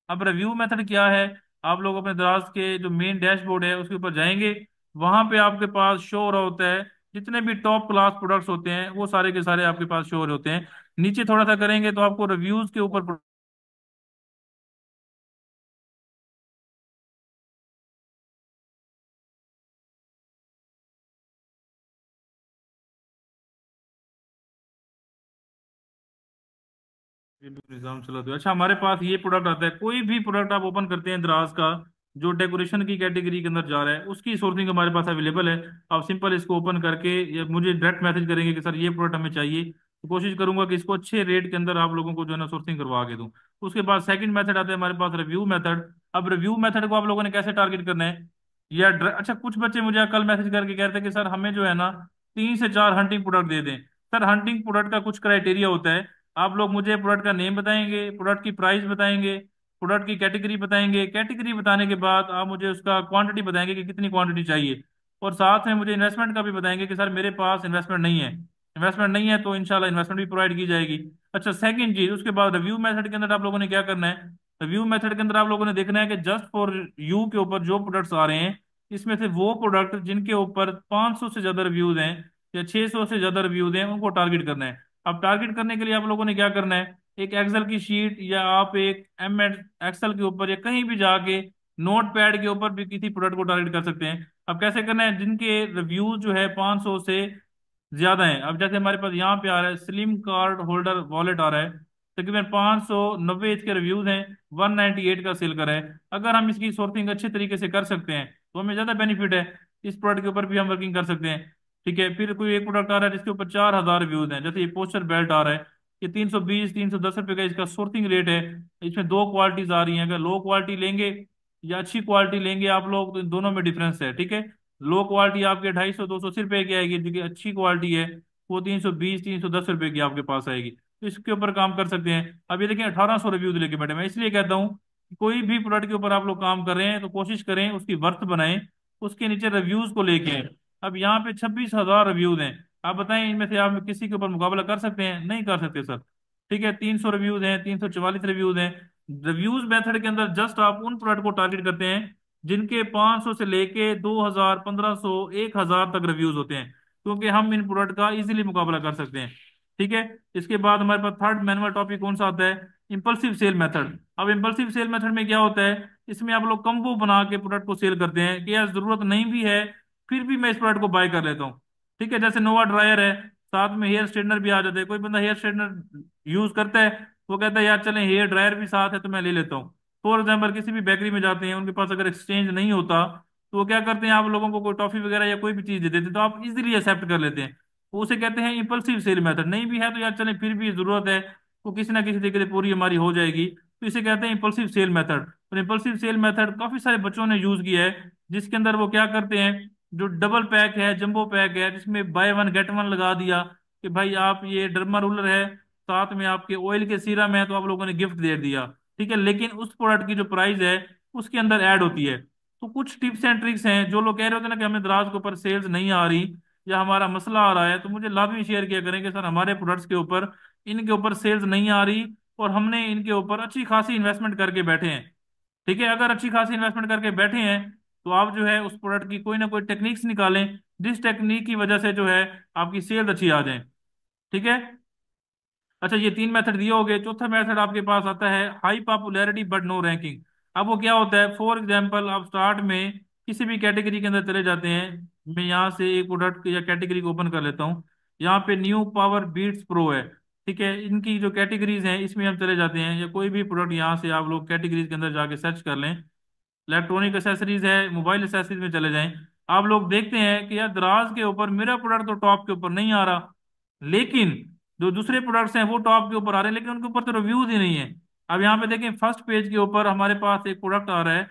अब रिव्यू मेथड क्या है? आप लोग अपने दराज के जो मेन डैशबोर्ड है उसके ऊपर जाएंगे, वहां पे आपके पास शो हो रहा होता है जितने भी टॉप क्लास प्रोडक्ट्स होते हैं वो सारे के सारे आपके पास शो हो रहे होते हैं। नीचे थोड़ा सा करेंगे तो आपको रिव्यूज के ऊपर निजाम चला दो। अच्छा, हमारे पास ये प्रोडक्ट आता है, कोई भी प्रोडक्ट आप ओपन करते हैं दराज का जो डेकोरेशन की कैटेगरी के अंदर जा रहा है उसकी सोर्सिंग हमारे पास अवेलेबल है। आप सिंपल इसको ओपन करके या मुझे डायरेक्ट मैसेज करेंगे कि सर ये प्रोडक्ट हमें चाहिए, तो कोशिश करूंगा कि इसको अच्छे रेट के अंदर आप लोगों को जो है ना सोर्सिंग करवा के दूं। उसके बाद सेकंड मेथड आता है हमारे पास रिव्यू मेथड। अब रिव्यू मेथड को आप लोगों ने कैसे टारगेट करना है? अच्छा, कुछ बच्चे मुझे कल मैसेज करके कह रहे थे कि सर हमें जो है ना 3 से 4 हंटिंग प्रोडक्ट दे दें। सर हंटिंग प्रोडक्ट का कुछ क्राइटेरिया होता है। आप लोग मुझे प्रोडक्ट का नेम बताएंगे, प्रोडक्ट की प्राइस बताएंगे, प्रोडक्ट की कैटेगरी बताएंगे, कैटेगरी बताने के बाद आप मुझे उसका क्वांटिटी बताएंगे कि कितनी क्वांटिटी चाहिए, और साथ में मुझे इन्वेस्टमेंट का भी बताएंगे कि सर मेरे पास इन्वेस्टमेंट नहीं है। इन्वेस्टमेंट नहीं है तो इंशाल्लाह इन्वेस्टमेंट भी प्रोवाइड की जाएगी। अच्छा, सेकंड चीज, उसके बाद रिव्यू मेथड के अंदर आप लोगों ने क्या करना है? रिव्यू मेथड के अंदर आप लोगों ने देखना है कि जस्ट फॉर यू के ऊपर जो प्रोडक्ट्स आ रहे हैं इसमें से वो प्रोडक्ट जिनके ऊपर 500 से ज्यादा रिव्यूज हैं या 600 से ज्यादा रिव्यूज हैं उनको टारगेट करना है। अब टारगेट करने के लिए आप लोगों ने क्या करना है? एक एक्सेल की शीट या आप एक एम एक्सेल के ऊपर या कहीं भी जाके नोट पैड के ऊपर भी किसी प्रोडक्ट को टारगेट कर सकते हैं। अब कैसे करना है? जिनके रिव्यूज जो है 500 से ज्यादा है, अब जैसे हमारे पास यहाँ पे आ रहा है स्लिम कार्ड होल्डर वॉलेट आ रहा है, तकरीबन 590 इसके रिव्यूज हैं, 198 का सेल करा है। अगर हम इसकी सोर्सिंग अच्छे तरीके से कर सकते हैं तो हमें ज्यादा बेनिफिट है। इस प्रोडक्ट के ऊपर भी हम वर्किंग कर सकते हैं। ठीक है, फिर कोई एक प्रोडक्ट आ रहा है जिसके ऊपर 4,000 रिव्यूज हैं, जैसे ये पोस्टर बेल्ट आ रहा है, ये 320 310 रुपए का इसका सोर्सिंग रेट है। इसमें दो क्वालिटीज आ रही हैं, अगर लो क्वालिटी लेंगे या अच्छी क्वालिटी लेंगे आप लोग तो इन दोनों में डिफरेंस है। ठीक है, लो क्वालिटी आपके 250 280 रुपए की आएगी, जो कि अच्छी क्वालिटी है वो 320 310 रुपए की आपके पास आएगी। तो इसके ऊपर काम कर सकते हैं। अब ये देखिए 1,800 रिव्यूज लेके बैठे, मैं इसलिए कहता हूँ कि कोई भी प्रोडक्ट के ऊपर आप लोग काम कर रहे हैं तो कोशिश करें उसकी वर्थ बनाएं, उसके नीचे रिव्यूज को लेके आएं। अब यहाँ पे 26,000 रिव्यूज हैं, आप बताएं इनमें से आप किसी के ऊपर मुकाबला कर सकते हैं? नहीं कर सकते सर। ठीक है, 300 रिव्यूज हैं, 344 रिव्यूज हैं। रिव्यूज मेथड के अंदर जस्ट आप उन प्रोडक्ट को टारगेट करते हैं जिनके 500 से लेके 2,000 1,500 1,000 तक रिव्यूज होते हैं, क्योंकि हम इन प्रोडक्ट का इजीली मुकाबला कर सकते हैं। ठीक है, इसके बाद हमारे पास थर्ड मैनुअल टॉपिक कौन सा आता है? Impulsive sale method. अब इंपल्सिव सेल मेथड में क्या होता है? इसमें आप लोग कम्बो बना के प्रोडक्ट को सेल करते हैं कि यार जरूरत नहीं भी है फिर भी मैं इस प्रोडक्ट को बाय कर लेता हूँ। ठीक है, जैसे नोवा ड्रायर है, साथ में हेयर स्ट्रेटनर भी आ जाते हैं, कोई बंदा हेयर स्ट्रेटनर यूज करता है, वो कहता है यार चलें हेयर ड्रायर भी साथ है तो मैं ले लेता हूँ। फॉर एग्जाम्पल किसी भी बेकरी में जाते हैं, उनके पास अगर एक्सचेंज नहीं होता तो वो क्या करते हैं, आप लोगों को कोई टॉफी वगैरह या कोई भी चीज दे देते हैं तो आप इजीली एक्सेप्ट कर लेते हैं। तो उसे कहते हैं इम्पल्सिव सेल मेथड। नहीं भी है तो यार चलें फिर भी जरूरत है तो किसी ना किसी तरीके से पूरी हमारी हो जाएगी, तो इसे कहते हैं इम्पल्सिव सेल मेथड। और इम्पल्सिव सेल मेथड काफी सारे बच्चों ने यूज किया है, जिसके अंदर वो क्या करते हैं, जो डबल पैक है जंबो पैक है जिसमें बाय वन गेट वन लगा दिया कि भाई आप ये डर्मा रूलर है, साथ में आपके ऑयल के सीरम है, तो आप लोगों ने गिफ्ट दे दिया। ठीक है, लेकिन उस प्रोडक्ट की जो प्राइस है उसके अंदर ऐड होती है। तो कुछ टिप्स एंड ट्रिक्स हैं, जो लोग कह रहे होते हैं ना कि हमें दराज के ऊपर सेल्स नहीं आ रही या हमारा मसला आ रहा है, तो मुझे लाजमी शेयर किया करें कि सर हमारे प्रोडक्ट्स के ऊपर इनके ऊपर सेल्स नहीं आ रही और हमने इनके ऊपर अच्छी खासी इन्वेस्टमेंट करके बैठे हैं। ठीक है, अगर अच्छी खासी इन्वेस्टमेंट करके बैठे हैं तो आप जो है उस प्रोडक्ट की कोई ना कोई टेक्निक्स निकालें जिस टेक्निक की वजह से जो है आपकी सेल्स अच्छी आ जाए। ठीक है। अच्छा, ये 3 मेथड दिए हो गए, चौथा मेथड आपके पास आता है high popularity but no ranking. अब वो क्या होता है? फॉर एग्जांपल आप स्टार्ट में किसी भी कैटेगरी के अंदर चले जाते हैं, मैं यहाँ से एक प्रोडक्ट या कैटेगरी को ओपन कर लेता हूँ। यहाँ पे न्यू पावर बीट्स प्रो है। ठीक है, इनकी जो कैटेगरीज हैं इसमें हम चले जाते हैं, या कोई भी प्रोडक्ट यहाँ से आप लोग कैटेगरीज के अंदर जाके सर्च कर लें। इलेक्ट्रॉनिक एसेसरीज है, मोबाइल एसेसरीज में चले जाएं। आप लोग देखते हैं कि यार दराज के ऊपर मेरा प्रोडक्ट तो टॉप के ऊपर नहीं आ रहा, लेकिन जो दूसरे प्रोडक्ट्स हैं वो टॉप के ऊपर आ रहे हैं, लेकिन उनके ऊपर तो रिव्यूज ही नहीं है। अब यहाँ पे देखें फर्स्ट पेज के ऊपर हमारे पास एक प्रोडक्ट आ रहा है,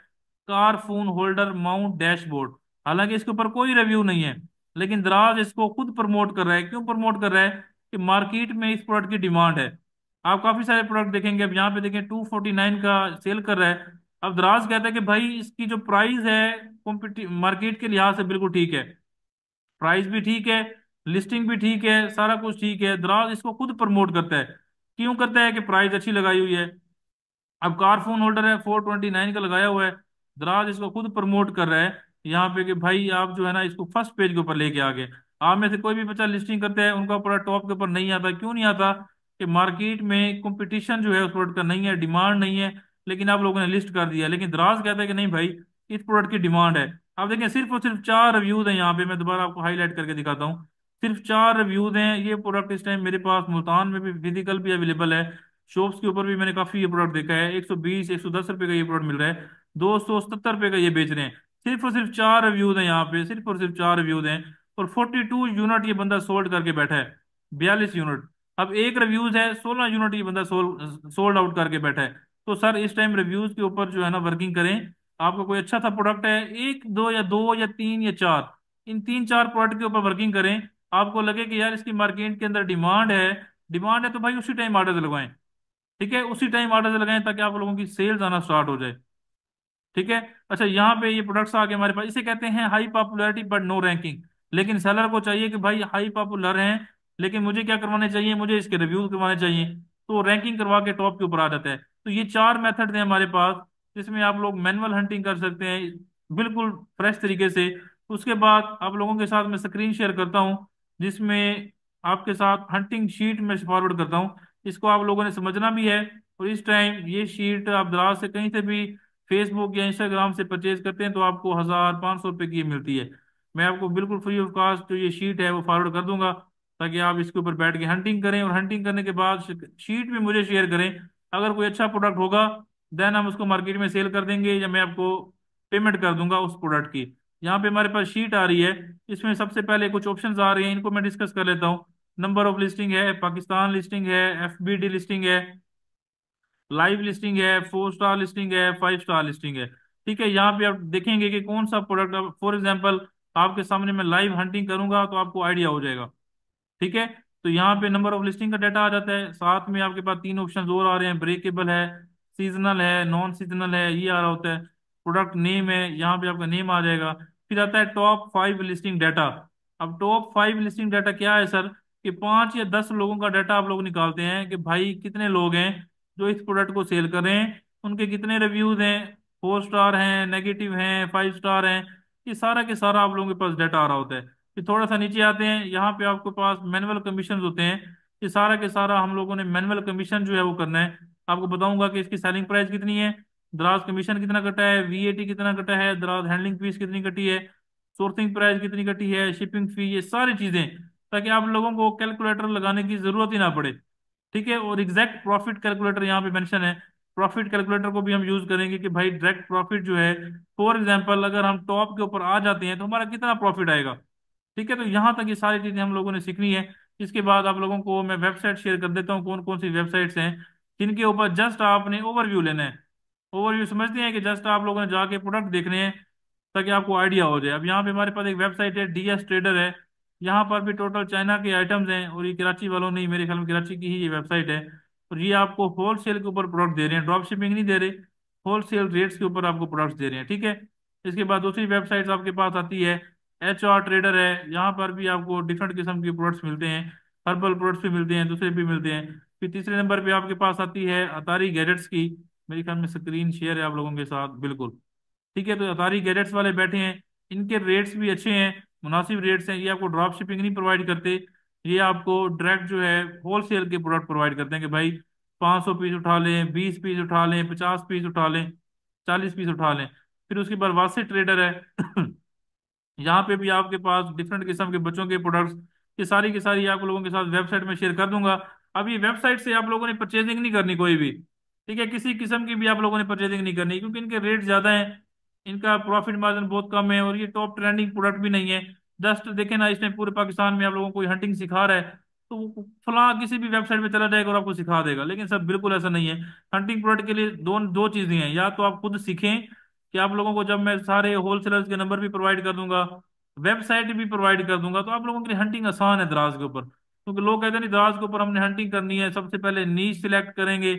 car phone holder mount dashboard. हालांकि इसके ऊपर कोई रिव्यू नहीं है, लेकिन दराज इसको खुद प्रमोट कर रहा है। क्यों प्रमोट कर रहा है? कि मार्केट में इस प्रोडक्ट की डिमांड है। आप काफी सारे प्रोडक्ट देखेंगे, अब यहाँ पे देखें 249 का सेल कर रहा है। अब दराज कहता है कि भाई इसकी जो प्राइस है कॉम्पिटिव मार्केट के लिहाज से बिल्कुल ठीक है, प्राइस भी ठीक है, लिस्टिंग भी ठीक है, सारा कुछ ठीक है। दराज इसको खुद प्रमोट करता है। क्यों करता है? कि प्राइस अच्छी लगाई हुई है। अब कार फोन होल्डर है 429 का लगाया हुआ है, दराज इसको खुद प्रमोट कर रहा है यहाँ पे कि भाई आप जो है ना इसको फर्स्ट पेज के ऊपर लेके आ गए। आप में से कोई भी बच्चा लिस्टिंग करता है उनका पूरा टॉप के ऊपर नहीं आता। क्यों नहीं आता? कि मार्केट में कंपटीशन जो है उस प्रोडक्ट का नहीं है, डिमांड नहीं है, लेकिन आप लोगों ने लिस्ट कर दिया। लेकिन दराज कहता है कि नहीं भाई, इस प्रोडक्ट की डिमांड है। आप देखें सिर्फ और सिर्फ 4 रिव्यूज हैं यहाँ पे, मैं दोबारा आपको हाईलाइट करके दिखाता हूँ। सिर्फ 4 रिव्यूज हैं। ये प्रोडक्ट इस टाइम मेरे पास मुल्तान में भी फिजिकल भी अवेलेबल है, शॉप्स के ऊपर भी मैंने काफी ये प्रोडक्ट देखा है। 120 110 रुपए का ये प्रोडक्ट मिल रहा है, 270 रुपए का ये बेच रहे हैं। सिर्फ और सिर्फ 4 रिव्यूज हैं यहाँ पे, सिर्फ और सिर्फ 4 रिव्यूज हैं। और 42 यूनिट ये बंदा सोल्ड करके बैठा है, 42 यूनिट। अब एक रिव्यूज है, 16 यूनिट ये बंदा सोल्ड आउट करके बैठा है। तो सर इस टाइम रिव्यूज के ऊपर जो है ना वर्किंग करें। आपका कोई अच्छा सा प्रोडक्ट है, एक दो या दो या तीन या चार, इन तीन चार प्रोडक्ट के ऊपर वर्किंग करें। आपको लगे कि यार इसकी मार्केट के अंदर डिमांड है, डिमांड है तो भाई उसी टाइम ऑर्डर लगवाएं। ठीक है, उसी टाइम ऑर्डर लगाएं ताकि आप लोगों की सेल्स आना स्टार्ट हो जाए। ठीक है। अच्छा, यहाँ पे ये प्रोडक्ट्स आ गए हमारे पास, इसे कहते हैं high popularity but no ranking. लेकिन सेलर को चाहिए कि भाई हाई पॉपुलर हैं, लेकिन मुझे क्या करवाने चाहिए, मुझे इसके रिव्यूज करवाने चाहिए। तो रैंकिंग करवा के टॉप के ऊपर आ जाता है। तो ये 4 मेथड हैं हमारे पास, जिसमें आप लोग मैनुअल हंटिंग कर सकते हैं बिल्कुल फ्रेश तरीके से। उसके बाद आप लोगों के साथ मैं स्क्रीन शेयर करता हूँ, जिसमें आपके साथ हंटिंग शीट में फॉरवर्ड करता हूँ। इसको आप लोगों ने समझना भी है। और इस टाइम ये शीट आप दराज से कहीं से भी फेसबुक या इंस्टाग्राम से परचेज करते हैं तो आपको 1,500 रुपये की ये मिलती है। मैं आपको बिल्कुल फ्री ऑफ कॉस्ट जो ये शीट है वो फॉरवर्ड कर दूंगा, ताकि आप इसके ऊपर बैठ के हंटिंग करें। और हंटिंग करने के बाद शीट भी मुझे शेयर करें। अगर कोई अच्छा प्रोडक्ट होगा देन हम उसको मार्केट में सेल कर देंगे, या मैं आपको पेमेंट कर दूंगा उस प्रोडक्ट की। यहाँ पे हमारे पास शीट आ रही है, इसमें सबसे पहले कुछ ऑप्शंस आ रहे हैं, इनको मैं डिस्कस कर लेता हूँ। नंबर ऑफ लिस्टिंग है, पाकिस्तान लिस्टिंग है, एफबीडी लिस्टिंग है, लाइव लिस्टिंग है, 4 स्टार लिस्टिंग है, 5 स्टार लिस्टिंग है। ठीक है, यहाँ पे आप देखेंगे कि कौन सा प्रोडक्ट, फॉर एग्जांपल आपके सामने मैं लाइव हंटिंग करूंगा तो आपको आइडिया हो जाएगा। ठीक है। तो यहाँ पे नंबर ऑफ लिस्टिंग का डाटा आ जाता है, साथ में आपके पास 3 ऑप्शन और आ रहे हैं, ब्रेकेबल है, सीजनल है, नॉन सीजनल है, ये आ रहा होता है। प्रोडक्ट नेम है, यहाँ पे आपका नेम आ जाएगा। फिर आता है टॉप 5 लिस्टिंग डाटा। अब टॉप 5 लिस्टिंग डाटा क्या है सर? कि 5 या 10 लोगों का डाटा आप लोग निकालते हैं कि भाई कितने लोग हैं जो इस प्रोडक्ट को सेल कर रहे हैं, उनके कितने रिव्यूज हैं, 4 स्टार हैं, नेगेटिव हैं, 5 स्टार हैं। ये सारा के सारा आप लोगों के पास डाटा आ रहा होता है। फिर थोड़ा सा नीचे आते हैं, यहाँ पे आपके पास मैनुअल कमीशन होते हैं। ये सारा के सारा हम लोगों ने मैनुअल कमीशन जो है वो करना है। आपको बताऊंगा कि इसकी सेलिंग प्राइस कितनी है, दराज कमीशन कितना कटा है, वीएटी कितना कटा है, दराज हैंडलिंग फीस कितनी कटी है, सोर्सिंग प्राइस कितनी कटी है, शिपिंग फी, ये सारी चीजें, ताकि आप लोगों को कैलकुलेटर लगाने की जरूरत ही ना पड़े। ठीक है। और एग्जैक्ट प्रॉफिट कैलकुलेटर यहाँ पे मेंशन है। प्रॉफिट कैलकुलेटर को भी हम यूज करेंगे कि भाई डायरेक्ट प्रॉफिट जो है, फॉर एग्जांपल अगर हम टॉप के ऊपर आ जाते हैं तो हमारा कितना प्रॉफिट आएगा। ठीक है। तो यहाँ तक ये सारी चीजें हम लोगों ने सीखनी है। इसके बाद आप लोगों को मैं वेबसाइट शेयर कर देता हूँ, कौन कौन सी वेबसाइट्स हैं जिनके ऊपर जस्ट आपने ओवरव्यू लेना है। ओवरव्यू समझते हैं कि जस्ट आप लोगों ने जाके प्रोडक्ट देखने हैं ताकि आपको आइडिया हो जाए। अब यहाँ पे हमारे पास एक वेबसाइट है, डीएस ट्रेडर है। यहाँ पर भी टोटल चाइना के आइटम्स हैं, और ये कराची वालों ने, मेरे ख्याल में कराची की ही ये वेबसाइट है। और ये आपको होलसेल के ऊपर प्रोडक्ट दे रहे हैं, ड्रॉप शिपिंग नहीं दे रहे, होलसेल रेट्स के ऊपर आपको प्रोडक्ट्स दे रहे हैं। ठीक है। इसके बाद दूसरी वेबसाइट आपके पास आती है, HR ट्रेडर है। यहाँ पर भी आपको डिफरेंट किस्म के प्रोडक्ट्स मिलते हैं, हर्बल प्रोडक्ट्स भी मिलते हैं, दूसरे भी मिलते हैं। फिर तीसरे नंबर पे आपके पास आती है अतारी गैजेट्स की। मेरे ख्याल में स्क्रीन शेयर है आप लोगों के साथ, बिल्कुल। ठीक है। तो अतारी गैजेट्स वाले बैठे हैं, इनके रेट्स भी अच्छे हैं, मुनासिब रेट्स हैं। ये आपको ड्रॉप शिपिंग नहीं प्रोवाइड करते, ये आपको डायरेक्ट जो है होलसेल के प्रोडक्ट प्रोवाइड करते हैं कि भाई 500 पीस उठा लें, 20 पीस उठा लें, 50 पीस उठा लें, 40 पीस उठा लें। फिर उसके बाद वासी ट्रेडर है। यहाँ पे भी आपके पास डिफरेंट किस्म के बच्चों के प्रोडक्ट्स, ये सारी की सारी आप लोगों के साथ वेबसाइट में शेयर कर दूंगा। अब ये वेबसाइट से आप लोगों ने परचेजिंग नहीं करनी कोई भी। ठीक है, किसी किस्म की भी आप लोगों ने परचेजिंग नहीं करनी, क्योंकि इनके रेट ज्यादा हैं, इनका प्रॉफिट मार्जिन बहुत कम है, और ये टॉप ट्रेंडिंग प्रोडक्ट भी नहीं है। जस्ट देखे ना, इसमें पूरे पाकिस्तान में आप लोगों को कोई हंटिंग सिखा रहा है तो वो फलां किसी भी वेबसाइट पे चला जाएगा और आपको सिखा देगा, लेकिन सर बिल्कुल ऐसा नहीं है। हंटिंग प्रोडक्ट के लिए दो दो चीजें हैं, या तो आप खुद सीखें, कि आप लोगों को जब मैं सारे होलसेलर्स के नंबर भी प्रोवाइड कर दूंगा, वेबसाइट भी प्रोवाइड कर दूंगा, तो आप लोगों के लिए हंटिंग आसान है दराज के ऊपर। क्योंकि लोग कहते हैं नहीं, दराज के ऊपर हमने हंटिंग करनी है, सबसे पहले नीच सिलेक्ट करेंगे,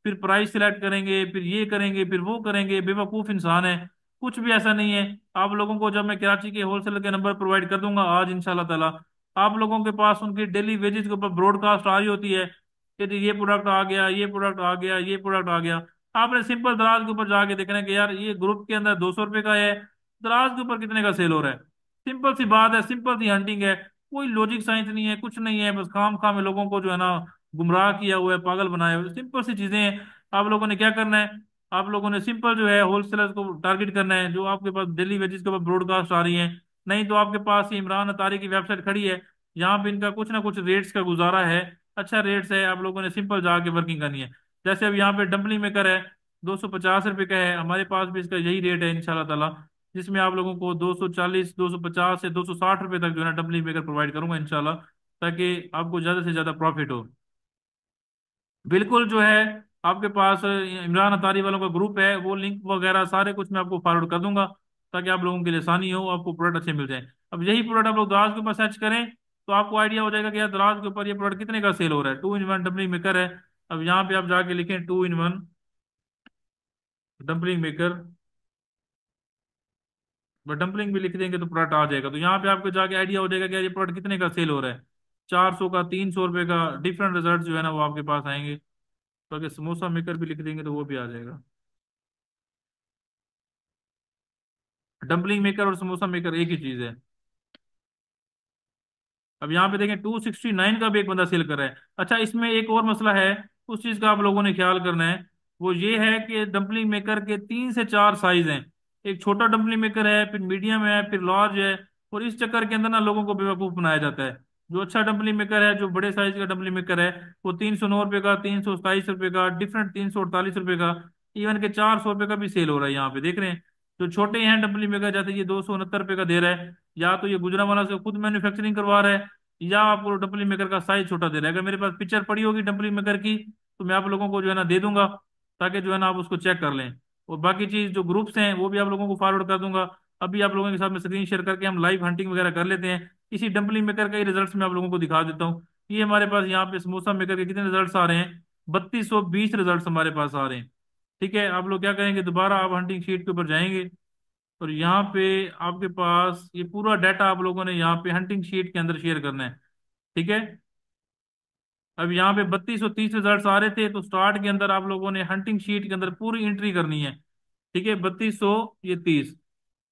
फिर प्राइस सिलेक्ट करेंगे, फिर ये करेंगे, फिर वो करेंगे, बेवकूफ इंसान है। कुछ भी ऐसा नहीं है। आप लोगों को जब मैं कराची के होलसेलर के नंबर प्रोवाइड कर दूंगा आज इंशाल्लाह ताला, आप लोगों के पास उनकी डेली वेजेस के ऊपर ब्रॉडकास्ट आ रही होती है कि जी ये प्रोडक्ट आ गया, ये प्रोडक्ट आ गया, ये प्रोडक्ट आ गया। आपने सिंपल दराज के ऊपर जाके देखना है कि यार ये ग्रुप के अंदर 200 रुपये का है, दराज के ऊपर कितने का सेल हो रहा है। सिंपल सी बात है, सिंपल सी हंटिंग है। कोई लॉजिक साइंस नहीं है, कुछ नहीं है, बस काम खाम में लोगों को जो है ना गुमराह किया हुआ है, पागल बनाया हुआ है। सिंपल सी चीजें हैं। आप लोगों ने क्या करना है, आप लोगों ने सिंपल जो है होलसेलर्स को टारगेट करना है जो आपके पास डेली वेजेस के ऊपर ब्रॉडकास्ट आ रही है। नहीं तो आपके पास ये इमरान अतारी की वेबसाइट खड़ी है, यहाँ पे इनका कुछ ना कुछ रेट्स का गुजारा है, अच्छा रेट्स है। आप लोगों ने सिंपल जाके वर्किंग करनी है। जैसे अब यहाँ पे डंपलिंग मेकर है, 250 रुपये का है, हमारे पास भी इसका यही रेट है इंशाल्लाह ताला, जिसमें आप लोगों को 240, 250 से 260 रुपये तक जो है ना डंपलिंग मेकर प्रोवाइड करूंगा इंशाल्लाह, ताकि आपको ज्यादा से ज्यादा प्रॉफिट हो। बिल्कुल जो है आपके पास इमरान अतारी वालों का ग्रुप है, वो लिंक वगैरह सारे कुछ मैं आपको फॉरवर्ड कर दूंगा, ताकि आप लोगों के लिए आसानी हो, आपको प्रोडक्ट अच्छे मिल जाए। अब यही प्रोडक्ट आप लोग दराज के ऊपर सर्च करें तो आपको आइडिया हो जाएगा कि यार दराज के ऊपर ये प्रोडक्ट कितने का सेल हो रहा है। 2 in 1 डम्पलिंग मेकर है। अब यहाँ पे आप जाके लिखें 2 in 1 dumpling maker, but dumpling भी लिख देंगे तो प्रोडक्ट आ जाएगा। तो यहाँ पे आपको जाके आइडिया हो जाएगा कि यार ये प्रोडक्ट कितने का सेल हो रहा है। 400 का, 300 रुपये का, डिफरेंट रिजल्ट जो है ना वो आपके पास आएंगे। तो अगर समोसा मेकर भी लिख देंगे तो वो भी आ जाएगा। डंपलिंग मेकर और समोसा मेकर एक ही चीज है। अब यहाँ पे देखें 269 का भी एक बंदा सेल कर रहा है। अच्छा, इसमें एक और मसला है, उस चीज का आप लोगों ने ख्याल करना है। वो ये है कि डंपलिंग मेकर के 3 से 4 साइज हैं। एक छोटा डंपलिंग मेकर है, फिर मीडियम है, फिर लार्ज है। और इस चक्कर के अंदर ना लोगों को बेवकूफ बनाया जाता है। जो अच्छा डंपलिंग मेकर है, जो बड़े साइज का डंपलिंग मेकर है, वो 309 रुपये का, 327 रुपये का, डिफरेंट 348 रुपये का, इवन के 400 रुपये का भी सेल हो रहा है। यहाँ पे देख रहे हैं जो छोटे हैं डंपलिंग मेकर, जैसे ये 269 रुपये का दे रहा है, या तो ये गुजरांवाला से खुद मैन्युफैक्चरिंग करवा रहा है, या आपको डंपलिंग मेकर का साइज छोटा दे रहा है। अगर मेरे पास पिक्चर पड़ी होगी डंपलिंग मेकर की तो मैं आप लोगों को जो है ना दे दूंगा, ताकि जो है ना आप उसको चेक कर लें। और बाकी चीज जो ग्रुप्स हैं वो भी आप लोगों को फॉरवर्ड कर दूंगा। अभी आप लोगों के साथ में स्क्रीन शेयर करके हम लाइव हंटिंग वगैरह कर लेते हैं। इसी डंपलिंग मेकर का ही रिजल्ट मैं आप लोगों को दिखा देता हूँ। ये हमारे पास यहाँ पे समोसा मेकर के कितने रिजल्ट आ रहे हैं, 3220 रिजल्ट हमारे पास आ रहे हैं। ठीक है, आप लोग क्या करेंगे, दोबारा आप हंटिंग शीट के ऊपर जाएंगे और यहाँ पे आपके पास ये पूरा डाटा आप लोगों ने यहाँ पे हंटिंग शीट के अंदर शेयर करना है। ठीक है, अब यहाँ पे 3230 रिजल्ट आ रहे थे, तो स्टार्ट के अंदर आप लोगों ने हंटिंग शीट के अंदर पूरी एंट्री करनी है। ठीक है, 3200, ये 30,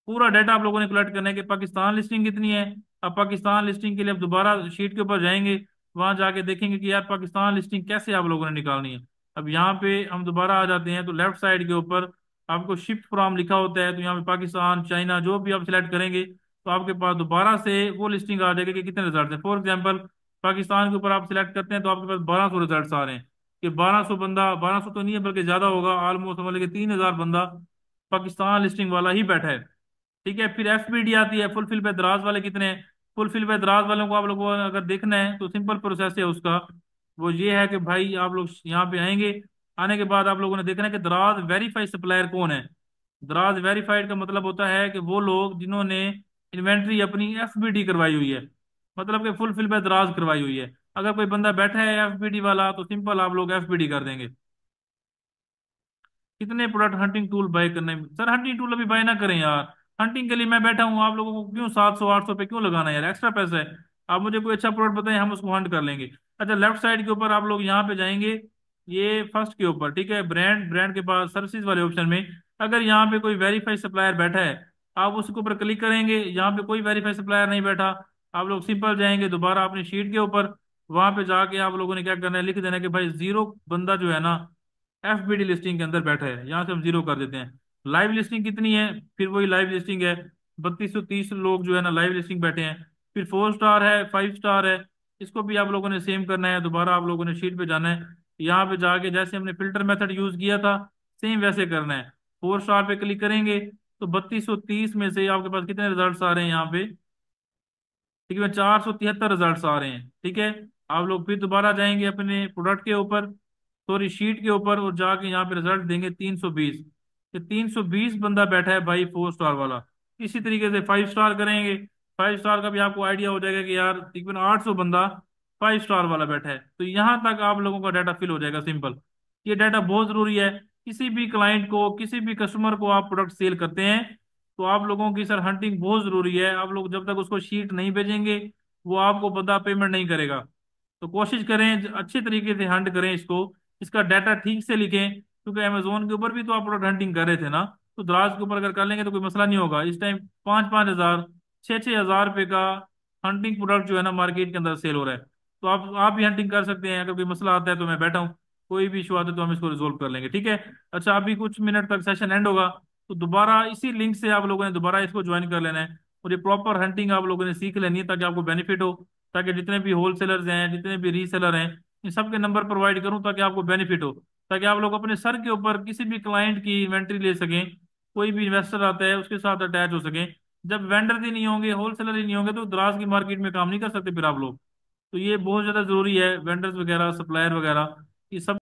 पूरा डाटा आप लोगों ने कलेक्ट करना है कि पाकिस्तान लिस्टिंग कितनी है। अब पाकिस्तान लिस्टिंग के लिए अब दोबारा शीट के ऊपर जाएंगे, वहां जाके देखेंगे कि यार पाकिस्तान लिस्टिंग कैसे आप लोगों ने निकालनी है। अब यहाँ पे हम दोबारा आ जाते हैं तो लेफ्ट साइड के ऊपर आपको शिफ्ट फ्रॉम लिखा होता है, तो यहाँ पे पाकिस्तान, चाइना जो भी आप सिलेक्ट करेंगे तो आपके पास दोबारा से वो लिस्टिंग आ जाएगी कि कितने रिजल्ट हैं। फॉर एग्जाम्पल पाकिस्तान के ऊपर आप सिलेक्ट करते हैं तो आपके पास 1200 रिजल्ट आ रहे हैं। कि 1200 बंदा, 1200 तो नहीं है बल्कि ज्यादा होगा, ऑलमोस्ट समझ लीजिए 3000 बंदा पाकिस्तान लिस्टिंग वाला ही बैठा है। ठीक है, फिर एफपीडी आती है, फुलफिल पे दराज वाले कितने हैं। फुलफिल पे दराज वालों को आप लोगों को अगर देखना है तो सिंपल प्रोसेस है उसका। वो ये है कि भाई आप लोग यहाँ पे आएंगे, आने के बाद आप लोगों ने देखना है कि दराज वेरीफाइड सप्लायर कौन है। दराज वेरीफाइड का मतलब होता है कि वो लोग जिन्होंने इन्वेंट्री अपनी एफबीडी करवाई हुई है, मतलब कि फुलफिल पे दराज करवाई हुई है। अगर कोई बंदा बैठा है एफबीडी वाला तो सिंपल आप लोग एफबीडी कर देंगे। कितने प्रोडक्ट हंटिंग टूल बाय करने सर, हंटिंग टूल अभी बाय ना करें यार। हंटिंग के लिए मैं बैठा हूँ, आप लोगों को क्यों 700 800 पे क्यों लगाना है यार, एक्स्ट्रा पैसा है। आप मुझे कोई अच्छा प्रोडक्ट बताएं, हम उसको हंट कर लेंगे। अच्छा, लेफ्ट साइड के ऊपर आप लोग यहाँ पे जाएंगे, ये फर्स्ट के ऊपर, ठीक है, ब्रांड, ब्रांड के पास सर्विसेज वाले ऑप्शन में अगर यहाँ पे कोई वेरीफाइड सप्लायर बैठा है, आप उसके ऊपर क्लिक करेंगे। यहाँ पे कोई वेरीफाइड सप्लायर नहीं बैठा, आप लोग सिंपल जाएंगे दोबारा अपनी शीट के ऊपर, वहां पे जाके आप लोगों ने क्या करना है, लिख देना है कि भाई जीरो बंदा जो है ना एफबीडी लिस्टिंग के अंदर बैठा है। यहाँ से हम जीरो कर देते हैं। लाइव लिस्टिंग कितनी है, फिर वही लाइव लिस्टिंग है, 3230 लोग जो है ना लाइव लिस्टिंग बैठे हैं। फिर 4 स्टार है, 5 स्टार है, इसको भी आप लोगों ने सेम करना है। दोबारा आप लोगों ने शीट पे जाना है, यहाँ पे जाके जैसे हमने फिल्टर मेथड यूज किया था सेम वैसे करना है। 4 स्टार पे क्लिक करेंगे तो 3230 में से आपके पास कितने रिजल्ट आ रहे हैं यहाँ पे, ठीक है, 473 रिजल्ट आ रहे हैं। ठीक है, आप लोग फिर दोबारा जाएंगे अपने प्रोडक्ट के ऊपर, सॉरी शीट के ऊपर, और जाके यहाँ पे रिजल्ट देंगे 320। ये 320 बंदा बैठा है भाई 4 स्टार वाला। इसी तरीके से 5 स्टार करेंगे, 5 स्टार का भी आपको आइडिया हो जाएगा कि यार तकरीबन 800 बंदा 5 स्टार वाला बैठा है। तो यहाँ तक आप लोगों का डाटा फिल हो जाएगा सिंपल। ये डाटा बहुत जरूरी है। किसी भी क्लाइंट को, किसी भी कस्टमर को आप प्रोडक्ट सेल करते हैं तो आप लोगों की सर हंटिंग बहुत जरूरी है। आप लोग जब तक उसको शीट नहीं भेजेंगे वो आपको बंदा पेमेंट नहीं करेगा। तो कोशिश करें अच्छे तरीके से हंट करें इसको, इसका डाटा ठीक से लिखें, क्योंकि अमेजोन के ऊपर भी तो आप प्रोडक्ट हंटिंग कर रहे थे ना, तो दराज के ऊपर अगर कर लेंगे तो कोई मसला नहीं होगा। इस टाइम 5-5 हजार, 6-6 हजार रुपए का हंटिंग प्रोडक्ट जो है ना मार्केट के अंदर सेल हो रहा है। तो आप भी हंटिंग कर सकते हैं। अगर कोई मसला आता है तो मैं बैठा हूँ, कोई भी इशू आता है तो हम इसको रिजोल्व कर लेंगे, ठीक है। अच्छा, अभी कुछ मिनट तक सेशन एंड होगा, तो दोबारा इसी लिंक से आप लोगों ने दोबारा इसको ज्वाइन कर लेना है, और ये प्रॉपर हंटिंग आप लोगों ने सीख लेनी है ताकि आपको बेनिफिट हो, ताकि जितने भी होलसेलर्स हैं, जितने भी रीसेलर हैं, इन सबके नंबर प्रोवाइड करूं ताकि आपको बेनिफिट हो, ताकि आप लोग अपने सर के ऊपर किसी भी क्लाइंट की इन्वेंट्री ले सकें। कोई भी इन्वेस्टर आता है उसके साथ अटैच हो सकें। जब वेंडर ही नहीं होंगे, होलसेलर ही नहीं होंगे, तो दराज की मार्केट में काम नहीं कर सकते फिर आप लोग। तो ये बहुत ज्यादा जरूरी है, वेंडर्स वगैरह, सप्लायर वगैरह, ये सब